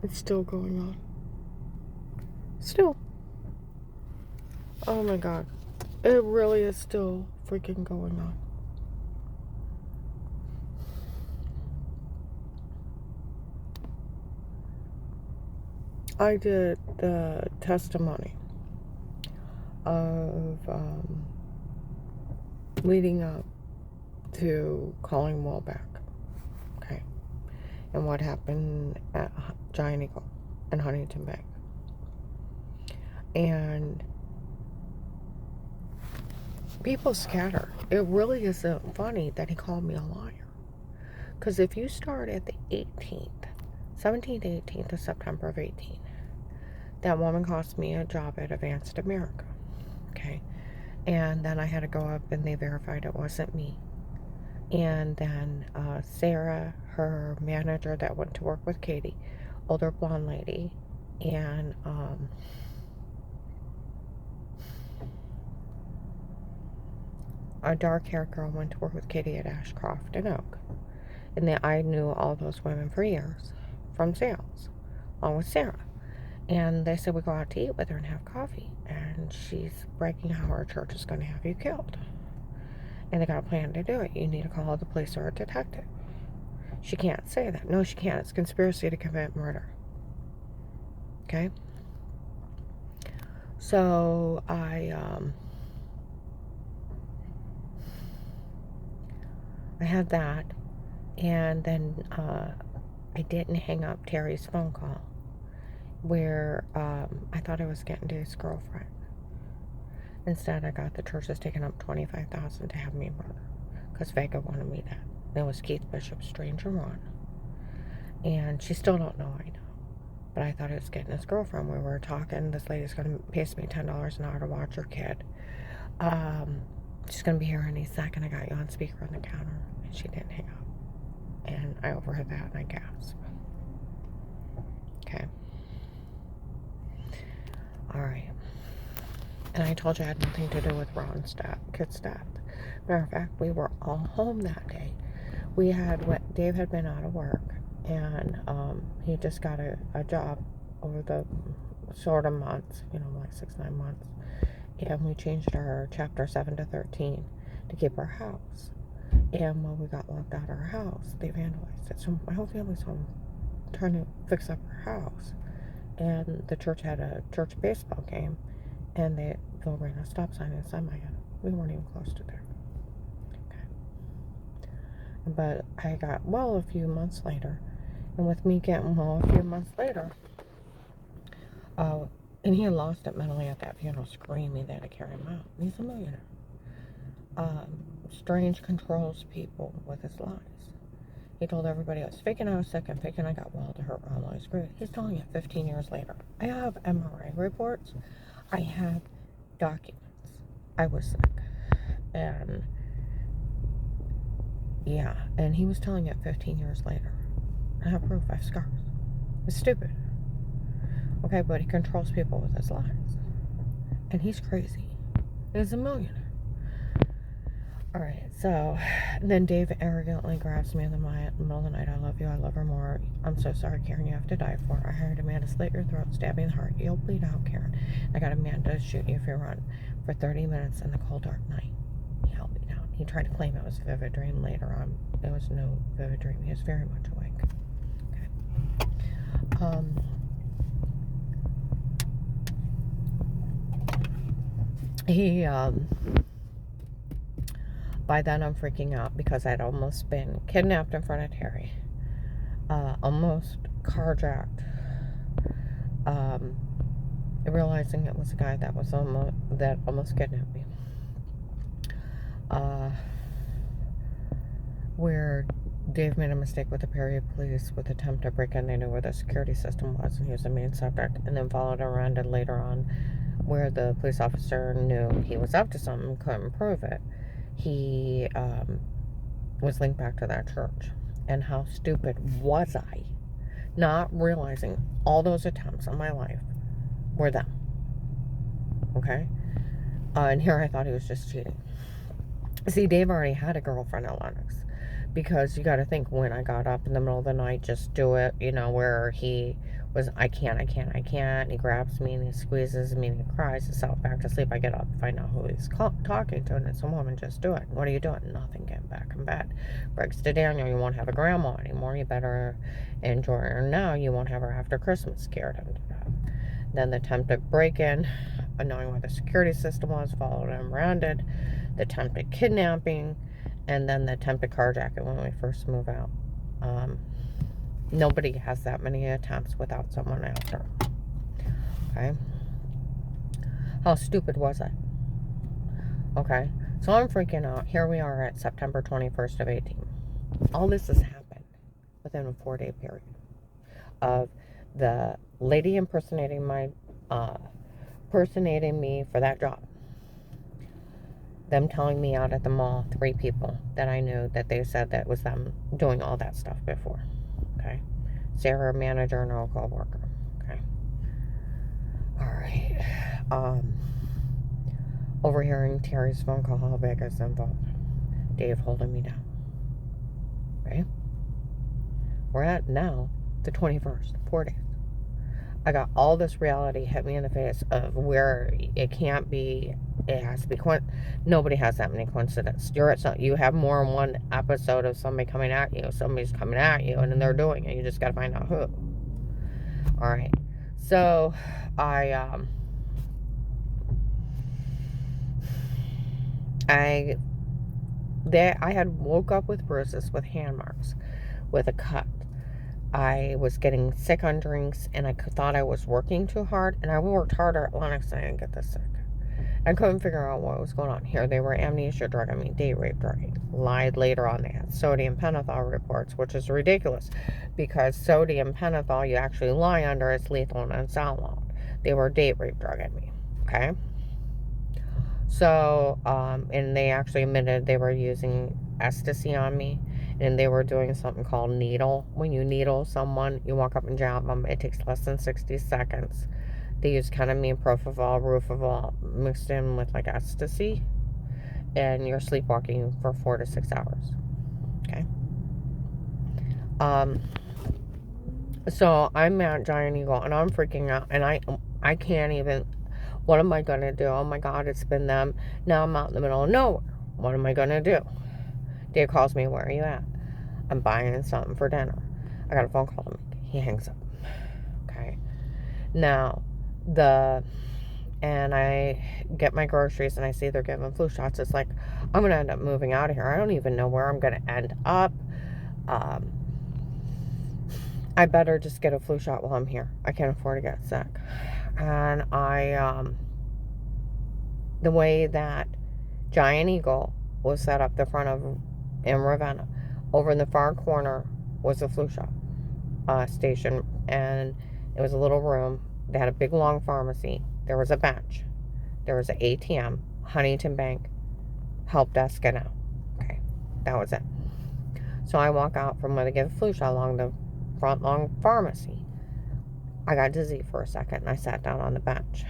It's still going on. Still. Oh my God. It really is still freaking going on. I did the testimony of leading up to calling Will back. Okay. And what happened at Giant Eagle and Huntington Bank. And people scatter. It really isn't funny that he called me a liar. Because if you start at the 18th, 17th, 18th of September of 18, that woman cost me a job at Advanced America. Okay. And then I had to go up and they verified it wasn't me. And then Sarah, her manager that went to work with Katie, older blonde lady, and a dark-haired girl went to work with Katie at Ashcroft and Oak. And then I knew all those women for years from sales, along with Sarah. And they said we go out to eat with her and have coffee. And she's bragging how her church is going to have you killed. And they got a plan to do it. You need to call the police or a detective. She can't say that. No, she can't. It's conspiracy to commit murder. Okay? So I had that. And then I didn't hang up Terry's phone call where I thought I was getting to his girlfriend. Instead, I got the churches taking up $25,000 to have me murdered because Vega wanted me dead. It was Keith Bishop, Stranger Ron. And she still don't know I know. But I thought I was getting his girlfriend. We were talking. This lady's going to pay me $10 an hour to watch her kid. She's going to be here any second. I got you on speaker on the counter. And she didn't hang up. And I overheard that and I gasped. Okay. Alright. And I told you I had nothing to do with Ron's kid's death. Matter of fact, we were all home that day. Dave had been out of work, and he just got a job over the short of months, like 6-9 months. And we changed our chapter 7 to 13 to keep our house. And when we got locked out of our house, they vandalized it. So my whole family's home trying to fix up our house. And the church had a church baseball game. And they ran a stop sign inside my head. We weren't even close to there. Okay. But I got well a few months later. And with me getting well a few months later, and he had lost it mentally at that funeral, screaming they had to carry him out. He's a millionaire. Strange controls people with his lies. He told everybody I was faking I was sick and faking I got well to hurt Ron while he's great. He's telling it 15 years later. I have MRI reports. I have documents. I was sick. And yeah, and he was telling it 15 years later. I have proof. I have scars. It's stupid. Okay, but he controls people with his lies. And he's crazy. He's a millionaire. Alright, so then Dave arrogantly grabs me in the middle of the night. I love you. I love her more. I'm so sorry, Karen. You have to die for her. I hired a man to slit your throat, stab you in the heart. You'll bleed out, Karen. I got a man to shoot you if you run for 30 minutes in the cold, dark night. He held me down. He tried to claim it was a vivid dream. Later on, it was no vivid dream. He was very much awake. Okay. By then I'm freaking out because I'd almost been kidnapped in front of Terry, almost carjacked, realizing it was a guy that almost kidnapped me, where Dave made a mistake with the Perry police with attempt to break in. They knew where the security system was and he was the main subject, and then followed around and later on where the police officer knew he was up to something, couldn't prove it. He was linked back to that church. And how stupid was I not realizing all those attempts on my life were them. Okay? And here I thought he was just cheating. See, Dave already had a girlfriend at Lennox. Because you got to think, when I got up in the middle of the night, just do it, where he was, I can't. And he grabs me and he squeezes me and he cries himself back to sleep. I get up, find out who he's talking to, and it's a woman. Just do it. What are you doing? Nothing. Get back in bed. Breaks to Daniel, you won't have a grandma anymore. You better enjoy her now. You won't have her after Christmas. Scared him to death. Then the attempted break-in, knowing where the security system was, followed him around it. The attempted kidnapping, and then the attempted carjacking when we first move out. Nobody has that many attempts without someone after. Okay? How stupid was I? Okay? So I'm freaking out. Here we are at September 21st of 18. All this has happened within a 4-day period of the lady impersonating me for that job. Them telling me out at the mall, 3 people that I knew, that they said that was them doing all that stuff before. Okay? Sarah, manager, and her co-worker. Okay? Alright. Overhearing Terry's phone call, how big is involved. Dave holding me down. Okay? We're at now the 21st, 4 days. I got all this reality hit me in the face of where it can't be, it has to be, nobody has that many coincidences. You have more than one episode of somebody coming at you, somebody's coming at you, and then they're doing it. You just got to find out who. Alright, so I had woke up with bruises, with hand marks, with a cut. I was getting sick on drinks, and I thought I was working too hard, and I worked harder at Lennox and I didn't get this sick. I couldn't figure out what was going on here. They were amnesia drugging me, date rape drugging. Lied later on. They had sodium pentothal reports, which is ridiculous, because sodium pentothal you actually lie under, it's lethal and it's outlawed. They were date rape drugging me. Okay? So, and they actually admitted they were using ecstasy on me. And they were doing something called needle. When you needle someone, you walk up and jab them. It takes less than 60 seconds. They use ketamine, propofol, rufenol mixed in with like ecstasy. And you're sleepwalking for 4 to 6 hours. Okay? So I'm at Giant Eagle and I'm freaking out. And I can't even... What am I going to do? Oh my God, it's been them. Now I'm out in the middle of nowhere. What am I going to do? Dave calls me, where are you at? I'm buying something for dinner. I got a phone call to make. He hangs up. Okay. Now, and I get my groceries and I see they're giving flu shots. It's like, I'm going to end up moving out of here. I don't even know where I'm going to end up. I better just get a flu shot while I'm here. I can't afford to get sick. And the way that Giant Eagle was set up, the front of in Ravenna, over in the far corner was a flu shot station, and it was a little room. They had a big long pharmacy. There was a bench. There was an ATM, Huntington Bank, help desk, and out. Okay, that was it. So I walk out from where they give a flu shot along the front long pharmacy. I got dizzy for a second and I sat down on the bench.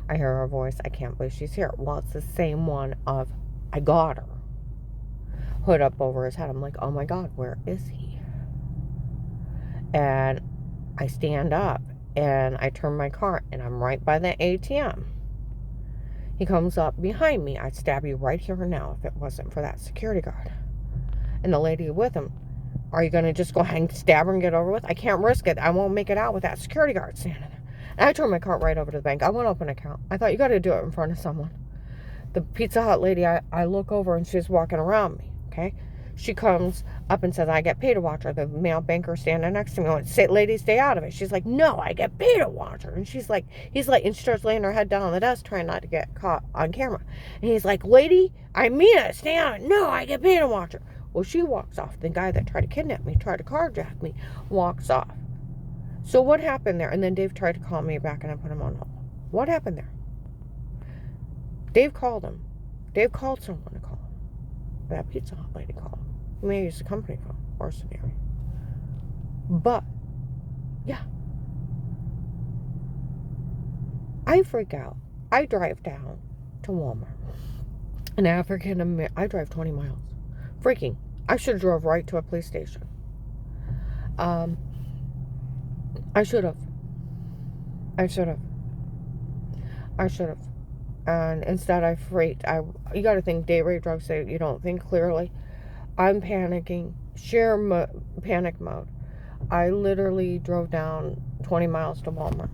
I hear her voice. I can't believe she's here. Well, it's the same one of, I got her. Hood up over his head. I'm like, oh my God, where is he? And I stand up and I turn my car and I'm right by the ATM. He comes up behind me. I'd stab you right here and now if it wasn't for that security guard. And the lady with him, are you going to just go ahead and stab her and get over with? I can't risk it. I won't make it out with that security guard standing there. And I turned my cart right over to the bank. I won't open an account. I thought, you got to do it in front of someone. The Pizza Hut lady, I look over and she's walking around me. Okay? She comes up and says, I get paid to watch her. The male banker standing next to me went, lady, stay out of it. She's like, no, I get paid to watch her. And he's like, and she starts laying her head down on the desk trying not to get caught on camera. And he's like, lady, I mean it, stay out of it. No, I get paid to watch her. Well, she walks off. The guy that tried to kidnap me, tried to carjack me, walks off. So what happened there? And then Dave tried to call me back and I put him on hold. What happened there? Dave called him. Dave called someone to call him. That Pizza Hut lady called him. He may use the company phone or scenario. But, yeah. I freak out. I drive down to Walmart. I drive 20 miles. Freaking I should have drove right to a police station. I should have. I should have. I should have. And instead I freaked. You got to think day rate drugs say you don't think clearly. I'm panicking. Panic mode. I literally drove down 20 miles to Walmart.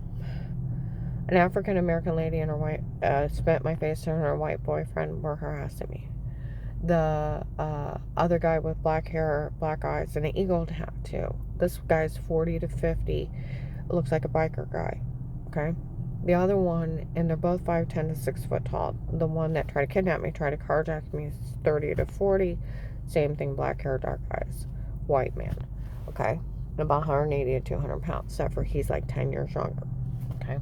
An African American lady and her white spit my face, and her white boyfriend were harassing me. The other guy with black hair, black eyes, and an eagle tattoo. This guy's 40 to 50. Looks like a biker guy. Okay? The other one, and they're both 5'10" to 6 foot tall. The one that tried to kidnap me, tried to carjack me, is 30 to 40. Same thing, black hair, dark eyes. White man. Okay? And about 180 to 200 pounds, except for he's like 10 years younger. Okay?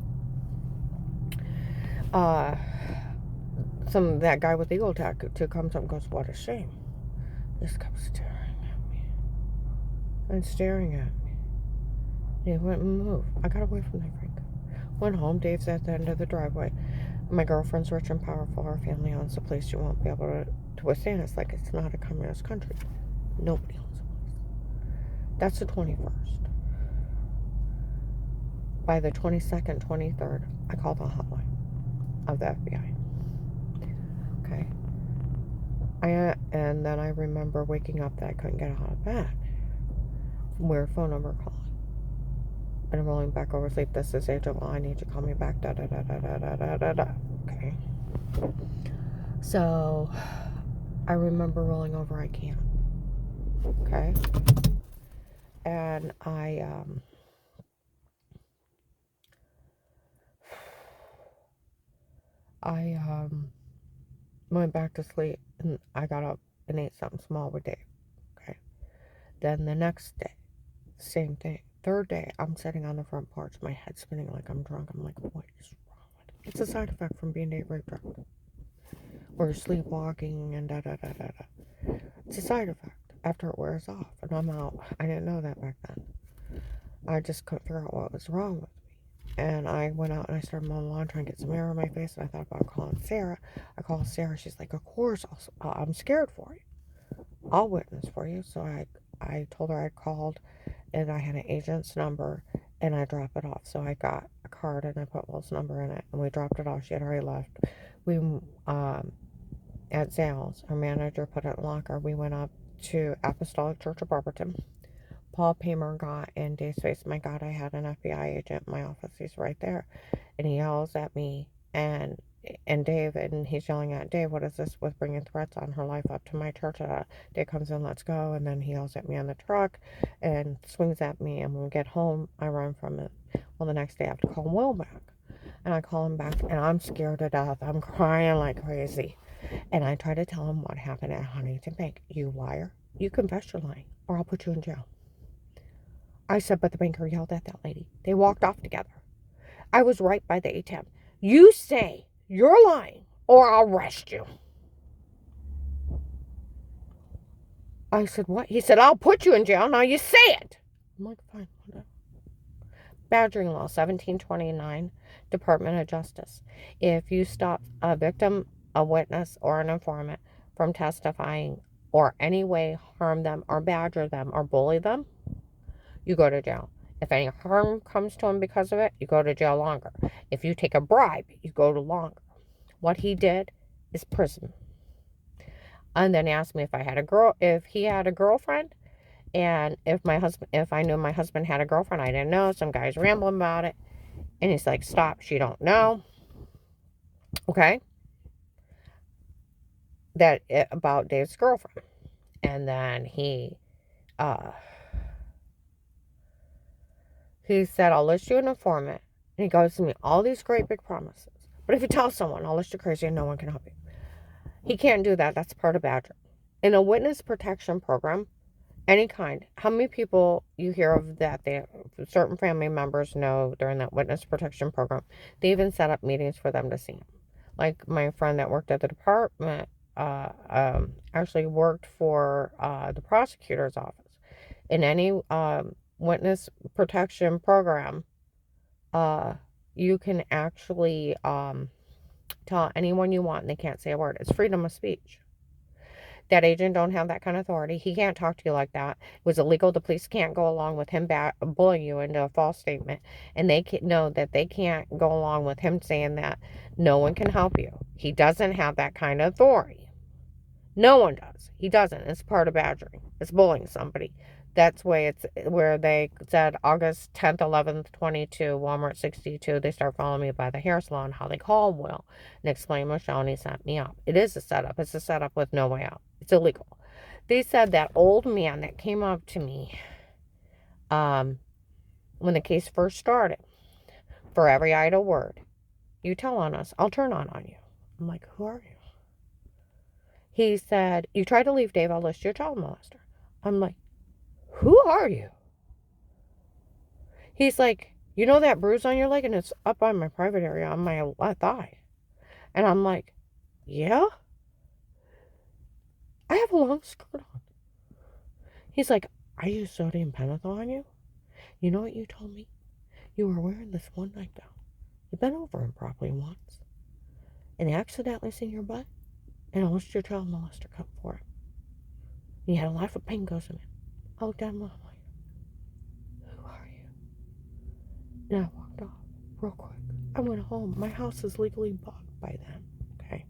That guy with the eagle tattoo comes up and goes, "What a shame." This kept staring at me. And staring at me. He went and moved. I got away from that freak. Went home. Dave's at the end of the driveway. My girlfriend's rich and powerful. Her family owns a place you won't be able to withstand. It's like it's not a communist country. Nobody owns a place. That's the 21st. By the 22nd, 23rd, I called the hotline of the FBI. Okay. And then I remember waking up that I couldn't get out of bed. Weird phone number calling. And rolling back over sleep. "This is Angel. I need you to call me back. Da da da da da da da da da." Okay. So I remember rolling over. I can't. Okay. And I went back to sleep, and I got up and ate something small with Dave. Okay. Then the next day, same thing. Third day, I'm sitting on the front porch, my head spinning like I'm drunk. I'm like, what is wrong with it? It's a side effect from being day rate drunk. Or sleepwalking and da da da da da. It's a side effect after it wears off, and I'm out. I didn't know that back then. I just couldn't figure out what was wrong with me. And I went out and I started mowing the lawn, trying to get some air on my face, and I thought about calling Sarah. I called Sarah. She's like, "Of course, I'm scared for you. I'll witness for you." So I told her I called, and I had an agent's number, and I dropped it off. So I got a card, and I put Will's number in it, and we dropped it off. She had already left. We, at Zales, our manager put it in a locker. We went up to Apostolic Church of Barberton. Paul Paymer got in Dave's face. "My God, I had an FBI agent in my office. He's right there." And he yells at me and Dave, and he's yelling at Dave, "What is this with bringing threats on her life up to my church?" Dave comes in, "Let's go." And then he yells at me on the truck and swings at me. And when we get home, I run from it. Well, the next day I have to call Will back. And I call him back, and I'm scared to death. I'm crying like crazy. And I try to tell him what happened at Huntington Bank. "You liar. You confess you're lying, or I'll put you in jail." I said, but the banker yelled at that lady. They walked off together. I was right by the ATM. "You say you're lying, or I'll arrest you." I said, "What?" He said, "I'll put you in jail. Now you say it." I'm like, "Fine, whatever." Badgering law, 1729, Department of Justice. If you stop a victim, a witness, or an informant from testifying, or any way harm them, or badger them, or bully them, you go to jail. If any harm comes to him because of it, you go to jail longer. If you take a bribe, you go to longer. What he did is prison. And then he asked me if he had a girlfriend, and if I knew my husband had a girlfriend. I didn't know. Some guy's rambling about it, and he's like, "Stop, she don't know." Okay, about Dave's girlfriend, and then he said, "I'll list you an informant," and he goes to me all these great big promises. "But if you tell someone, I'll list you crazy, and no one can help you." He can't do that. That's part of badger. In a witness protection program, any kind, how many people you hear of that certain family members know during that witness protection program? They even set up meetings for them to see him. Like my friend that worked at the department actually worked for the prosecutor's office. In any witness protection program, you can actually tell anyone you want, and they can't say a word. It's freedom of speech. That agent don't have that kind of authority. He can't talk to you like that. It was illegal. The police can't go along with him bullying you into a false statement. And they know that they can't go along with him saying that no one can help you. He doesn't have that kind of authority. No one does. He doesn't. It's part of badgering. It's bullying somebody. That's where they said August 10th, 11th, 22, Walmart 62. They start following me by the hair salon, how they call Will and explain Michelle, and he sent me up. It is a setup. It's a setup with no way out. It's illegal. They said that old man that came up to me when the case first started, for every idle word you tell on us, I'll turn on you. I'm like, who are you? He said, you tried to leave, Dave, I'll list you a child molester. I'm like, who are you? He's like, you know that bruise on your leg? And it's up on my private area, on my left thigh. And I'm like, yeah? I have a long skirt on. He's like, I used sodium pentothal on you? You know what you told me? You were wearing this one nightgown. You bent over improperly once. And they accidentally seen your butt. And I lost your child molester cup for it. And you had a life of pain goes in it. I looked at him and I'm like, who are you? And I walked off real quick. I went home. My house is legally bought by them. Okay.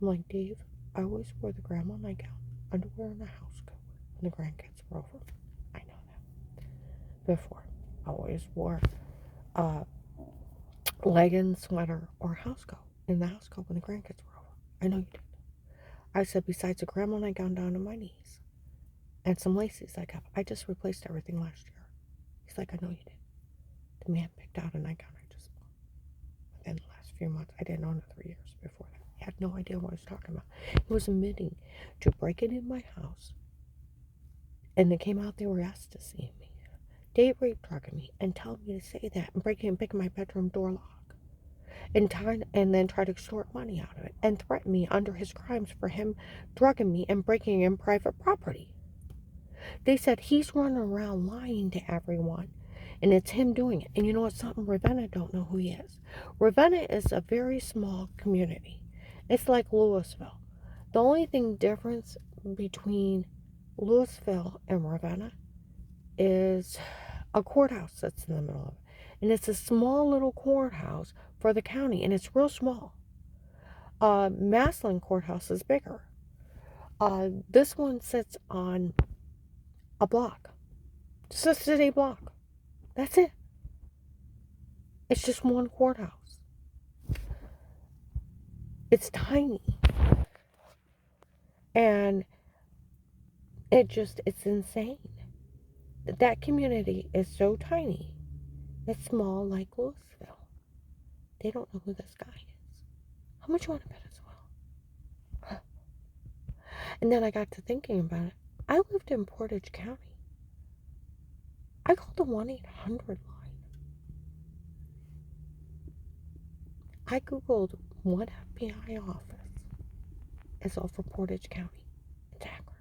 I'm like, Dave, I always wore the grandma nightgown, underwear, and a house coat when the grandkids were over. I know that. Before, I always wore leggings, sweater, or house coat in the house coat when the grandkids were over. I know you did. I said, besides a grandma nightgown down to my knees and some laces I got, I just replaced everything last year. He's like, I know you did. The man picked out a nightgown I just bought within the last few months. I didn't own it 3 years before that. He had no idea what I was talking about. He was admitting to breaking in my house, and they came out, they were asked to see me. Date rape drugging me and telling me to say that and breaking and picking my bedroom door lock and then try to extort money out of it and threaten me under his crimes for him drugging me and breaking in private property. They said he's running around lying to everyone, and it's him doing it. And you know what? Something Ravenna don't know who he is. Ravenna is a very small community. It's like Louisville. The only thing difference between Louisville and Ravenna is a courthouse that's in the middle of it. And it's a small little courthouse for the county, and it's real small. Massillon Courthouse is bigger. This one sits on a block. Just a city block. That's it. It's just one courthouse. It's tiny. And it's insane. That community is so tiny. It's small like Louisville. They don't know who this guy is. How much you want to bet as well? And then I got to thinking about it. I lived in Portage County. I called the 1-800 line. I Googled what FBI office is off of Portage County. It's Akron.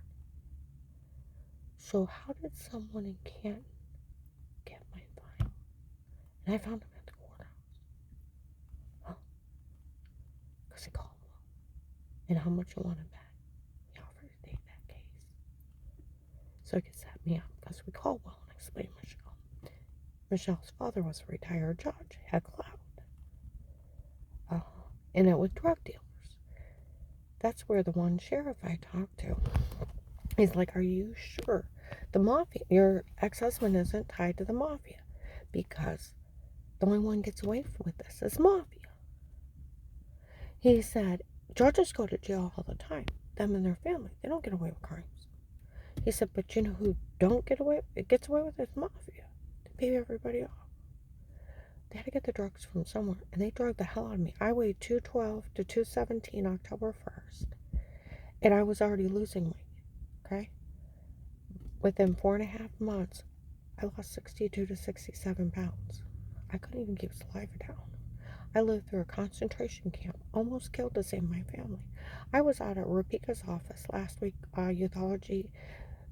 So how did someone in Canton get my file? And I found him at the courthouse. Huh? Because he called me. And how much you want to bet? He offered to take that case. So he could set me up. Because we called Will and explained Michelle. Michelle's father was a retired judge. Had clout. And it was drug dealers. That's where the one sheriff I talked to, he's like, are you sure the mafia, your ex-husband isn't tied to the mafia? Because the only one gets away with this is mafia. He said, judges go to jail all the time. Them and their family. They don't get away with crimes. He said, but you know who gets away with is mafia. They pay everybody off. They had to get the drugs from somewhere, and they drugged the hell out of me. I weighed 212 to 217 October 1st, and I was already losing weight, okay? Within 4.5 months, I lost 62 to 67 pounds. I couldn't even keep saliva down. I lived through a concentration camp, almost killed to save my family. I was out at Rapika's office last week, Youthology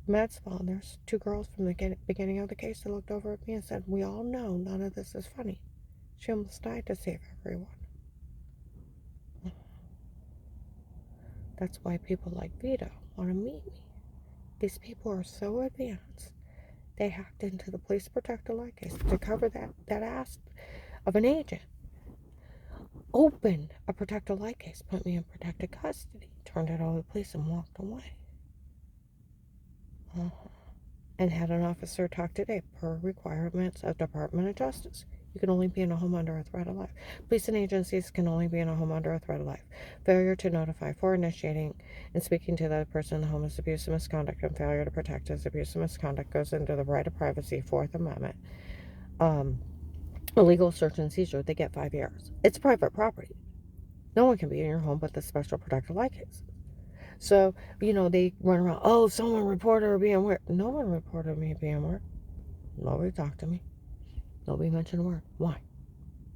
med spa, and there's 2 girls from the beginning of the case that looked over at me and said, we all know none of this is funny. She almost died to save everyone. That's why people like Vito want to meet me. These people are so advanced. They hacked into the police protector light case to cover that ass of an agent. Opened a protector light case, put me in protected custody, turned it over to the police and walked away. And had an officer talk today per requirements of Department of Justice. You can only be in a home under a threat of life. Police and agencies can only be in a home under a threat of life. Failure to notify for initiating and speaking to the person in the home is abuse and misconduct, and failure to protect is abuse and misconduct goes into the right of privacy, Fourth Amendment. Illegal search and seizure, they get 5 years. It's private property. No one can be in your home but the special protective light case. So, they run around, oh, someone reported her being weird. No one reported me being weird. Nobody talked to me. Nobody mentioned a word. Why?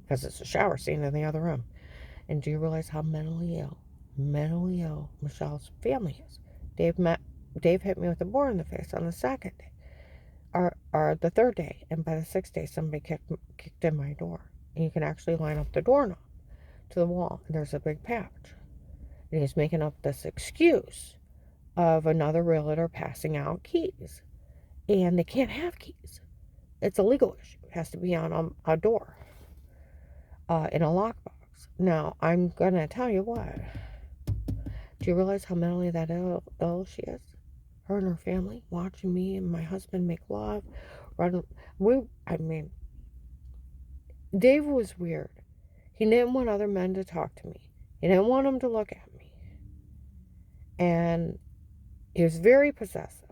Because it's a shower scene in the other room. And do you realize how mentally ill Michelle's family is? Dave hit me with a board in the face on the second day, or the third day, and by the sixth day, somebody kicked in my door. And you can actually line up the doorknob to the wall, and there's a big patch. And he's making up this excuse of another realtor passing out keys. And they can't have keys. It's a legal issue. It has to be on a door, in a lockbox. Now, I'm going to tell you what. Do you realize how mentally that ill she is? Her and her family watching me and my husband make love. Dave was weird. He didn't want other men to talk to me. He didn't want them to look at me. And he was very possessive.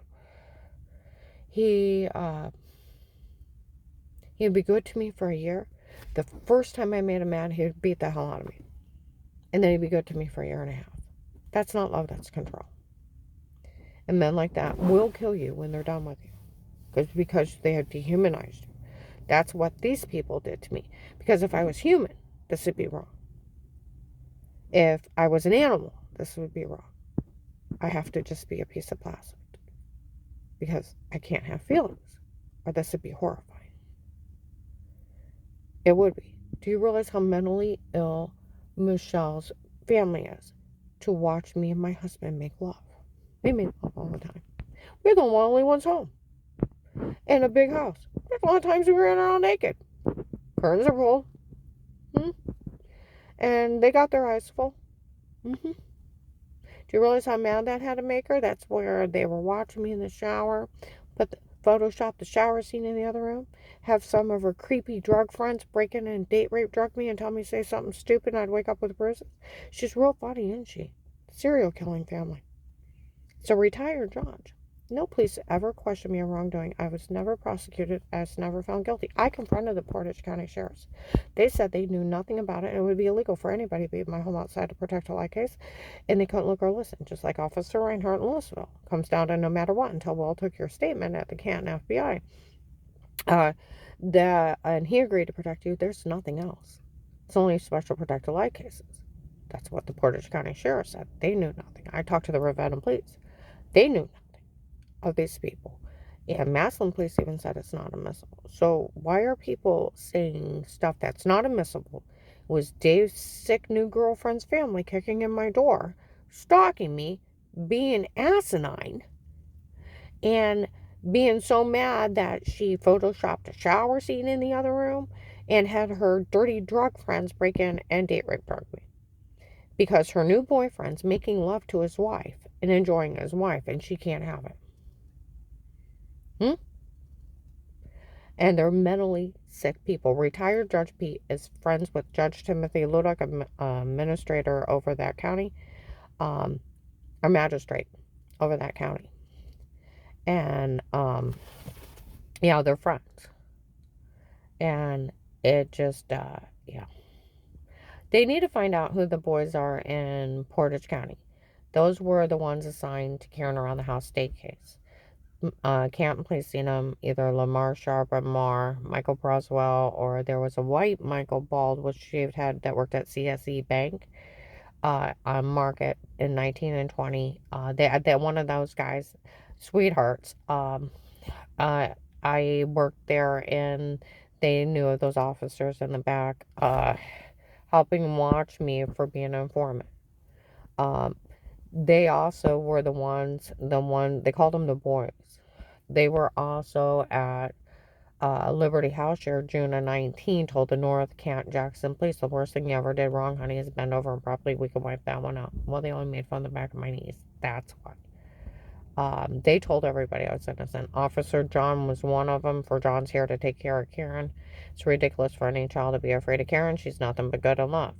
He'd be good to me for a year. The first time I made him mad, he'd beat the hell out of me. And then he'd be good to me for a year and a half. That's not love, that's control. And men like that will kill you when they're done with you. Because they have dehumanized you. That's what these people did to me. Because if I was human, this would be wrong. If I was an animal, this would be wrong. I have to just be a piece of plastic. Because I can't have feelings. Or this would be horrifying. It would be. Do you realize how mentally ill Michelle's family is to watch me and my husband make love? We make love all the time. We're the only ones home. In a big house. There's a lot of times we ran around naked. Curtains are pulled. And they got their eyes full. Do you realize how mad that had to make her? That's where they were watching me in the shower. Photoshop the shower scene in the other room. Have some of her creepy drug friends break in and date rape drug me and tell me to say something stupid and I'd wake up with bruises. She's real funny, isn't she? Serial killing family. It's a retired judge. No police ever questioned me of wrongdoing. I was never prosecuted. I was never found guilty. I confronted the Portage County Sheriffs. They said they knew nothing about it and it would be illegal for anybody to be in my home outside to protect a light case. And they couldn't look or listen, just like Officer Reinhardt in Louisville. Comes down to no matter what until Will took your statement at the Canton FBI. And he agreed to protect you. There's nothing else. It's only special protected light cases. That's what the Portage County Sheriff said. They knew nothing. I talked to the Ravenna police. They knew nothing of these people. And Massillon police even said it's not admissible. So why are people saying stuff that's not admissible? It was Dave's sick new girlfriend's family kicking in my door, stalking me, being asinine, and being so mad that she photoshopped a shower scene in the other room and had her dirty drug friends break in and date rape drug me. Because her new boyfriend's making love to his wife and enjoying his wife and she can't have it. And they're mentally sick people. Retired Judge Pete is friends with Judge Timothy Ludick, administrator over that county, a magistrate over that county. And, they're friends. And it just, They need to find out who the boys are in Portage County. Those were the ones assigned to Karen around the house state case. Canton Police seen them, either Lamar Sharp or Mar, Michael Broswell, or there was a white Michael Bald with shaved head that worked at CSE Bank on Market in 19 and 20. They're one of those guys, sweethearts. I worked there and they knew of those officers in the back, helping watch me for being an informant. They also were they called them the boys. They were also at Liberty House here, June of 19, told the North Kent Jackson police the worst thing you ever did wrong, honey, is bend over and properly. We can wipe that one out. Well, they only made fun of the back of my knees. That's why. They told everybody I was innocent. Officer John was one of them. For John's here to take care of Karen. It's ridiculous for any child to be afraid of Karen. She's nothing but good enough.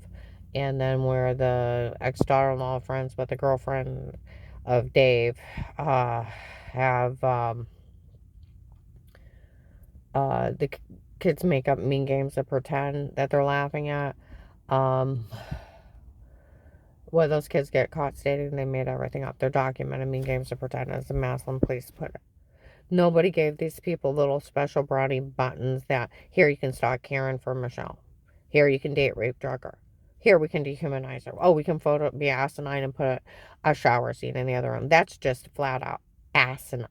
And then where the ex-daughter-in-law friends with the girlfriend of Dave have the kids make up mean games to pretend that they're laughing at. Well, those kids get caught stating they made everything up. They're documented mean games to pretend, as the Maslin police put it. Nobody gave these people little special brownie buttons that, here you can stalk Karen for Michelle. Here you can date rape drugger. Here we can dehumanize her. Oh, we can be asinine and put a shower scene in the other room. That's just flat out asinine.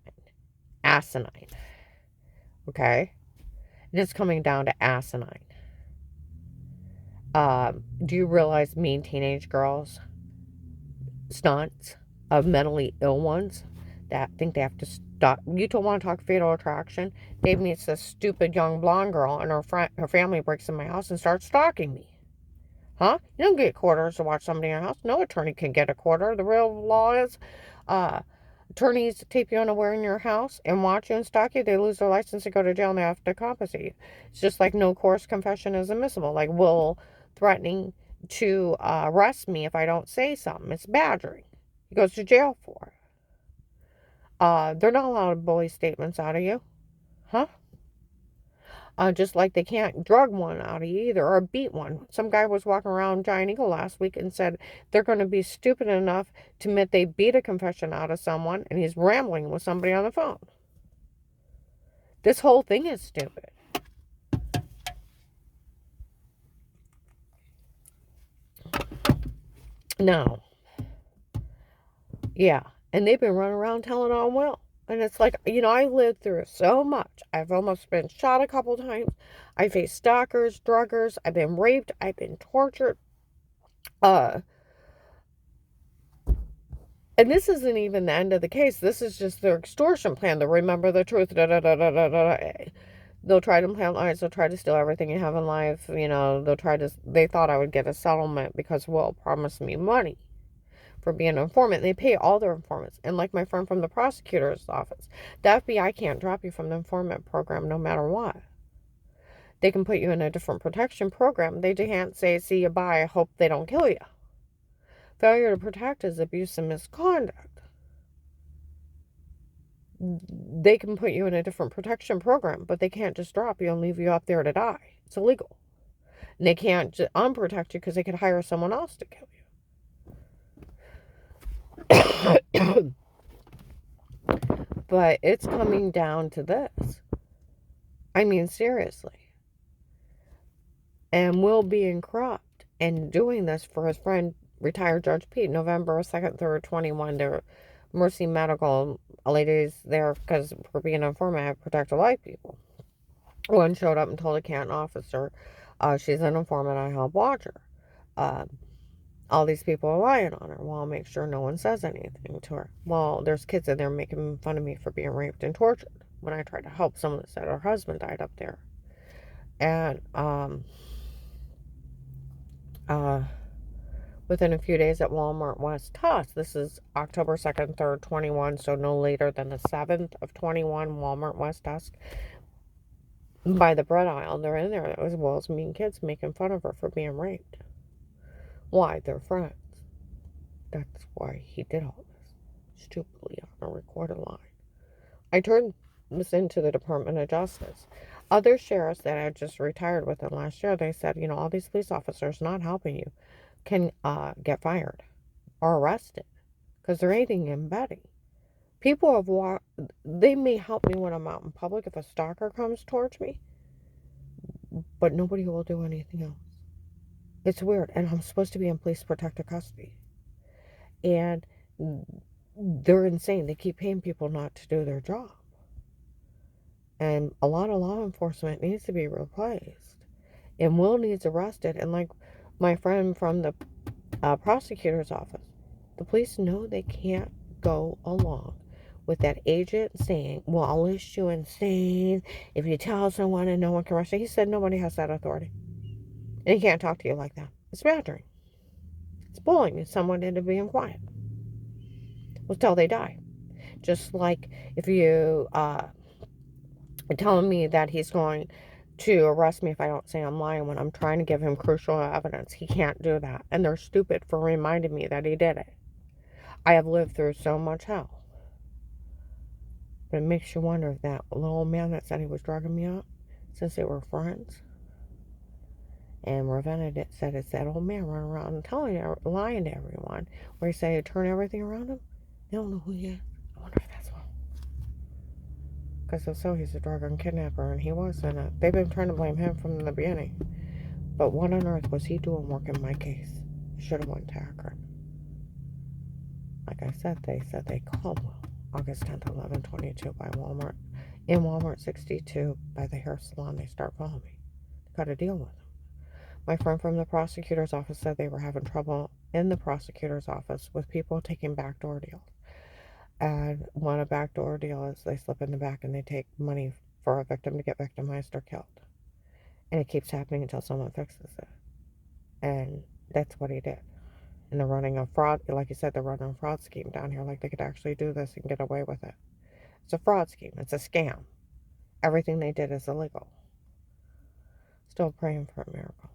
Asinine. Okay? And it's coming down to asinine. Do you realize mean teenage girls stunts of mentally ill ones that think they have to stop? You don't want to talk fatal attraction? Dave meets this stupid young blonde girl, and her family breaks in my house and starts stalking me. Huh? You don't get quarters to watch somebody in your house. No attorney can get a quarter. The real law is attorneys tape you unaware in your house and watch you and stalk you. They lose their license to go to jail, and they have to compensate you. It's just like no coerced confession is admissible. Like Will threatening to arrest me if I don't say something. It's badgering. He goes to jail for it. They're not allowed to bully statements out of you. Huh? Just like they can't drug one out of you either, or beat one. Some guy was walking around Giant Eagle last week and said they're going to be stupid enough to admit they beat a confession out of someone, and he's rambling with somebody on the phone. This whole thing is stupid. No. Yeah. And they've been running around telling on Will. And it's like, I lived through so much. I've almost been shot a couple times. I faced stalkers, druggers. I've been raped. I've been tortured. And this isn't even the end of the case. This is just their extortion plan. They'll remember the truth. They'll try to plant lies. They'll try to steal everything you have in life. They thought I would get a settlement because Will promised me money for being an informant. They pay all their informants. And like my friend from the prosecutor's office, the FBI can't drop you from the informant program no matter what. They can put you in a different protection program. They can't say, see you, bye, I hope they don't kill you. Failure to protect is abuse and misconduct. They can put you in a different protection program, but they can't just drop you and leave you up there to die. It's illegal. And they can't unprotect you because they could hire someone else to kill you. But it's coming down to this. I mean, seriously. And Will being corrupt and doing this for his friend, retired Judge Pete, November 2nd, 3rd, 21. There, Mercy Medical ladies there because for being an informant, I have to protect a lot of people. One showed up and told a Canton officer, she's an informant, I help watch her. All these people are lying on her. Well, I'll make sure no one says anything to her. Well, there's kids in there making fun of me for being raped and tortured when I tried to help someone that said her husband died up there. And within a few days at Walmart West Tusk, this is October 2nd, 3rd, 21, so no later than the 7th of 21, Walmart West Tusk, by the bread aisle, they're in there as well as mean kids making fun of her for being raped. Why? They're friends. That's why he did all this. Stupidly on a recorded line. I turned this into the Department of Justice. Other sheriffs that had just retired within last year, they said, all these police officers not helping you can get fired or arrested because they're aiding and abetting. People have they may help me when I'm out in public if a stalker comes towards me, but nobody will do anything else. It's weird, and I'm supposed to be in police protective custody. And they're insane. They keep paying people not to do their job. And a lot of law enforcement needs to be replaced. And Will needs arrested. And like my friend from the prosecutor's office, The police know they can't go along with that agent saying, well, I'll list you insane if you tell someone and no one can arrest you. He said nobody has that authority. And he can't talk to you like that. It's badgering. It's bullying someone into being quiet until they die. Just like if you are telling me that he's going to arrest me if I don't say I'm lying when I'm trying to give him crucial evidence. He can't do that. And they're stupid for reminding me that he did it. I have lived through so much hell. But it makes you wonder if that little old man that said he was drugging me up, since they were friends, and Ravenna said it's that old man running around and lying to everyone, where he said he'd turn everything around him. They don't know who he is. I wonder if that's one. Because if so, he's a drug and kidnapper, and he was in it. They've been trying to blame him from the beginning. But what on earth was he doing working my case? Should have went to Akron. Like I said they called Will August 10th, 11/22 by Walmart. In Walmart 62 by the hair salon, they start following me. Got to deal with him. My friend from the prosecutor's office said they were having trouble in the prosecutor's office with people taking backdoor deals. And one a backdoor deal is they slip in the back and they take money for a victim to get victimized or killed. And it keeps happening until someone fixes it. And that's what he did. And they're running a fraud, like you said, they're running a fraud scheme down here. Like they could actually do this and get away with it. It's a fraud scheme. It's a scam. Everything they did is illegal. Still praying for a miracle.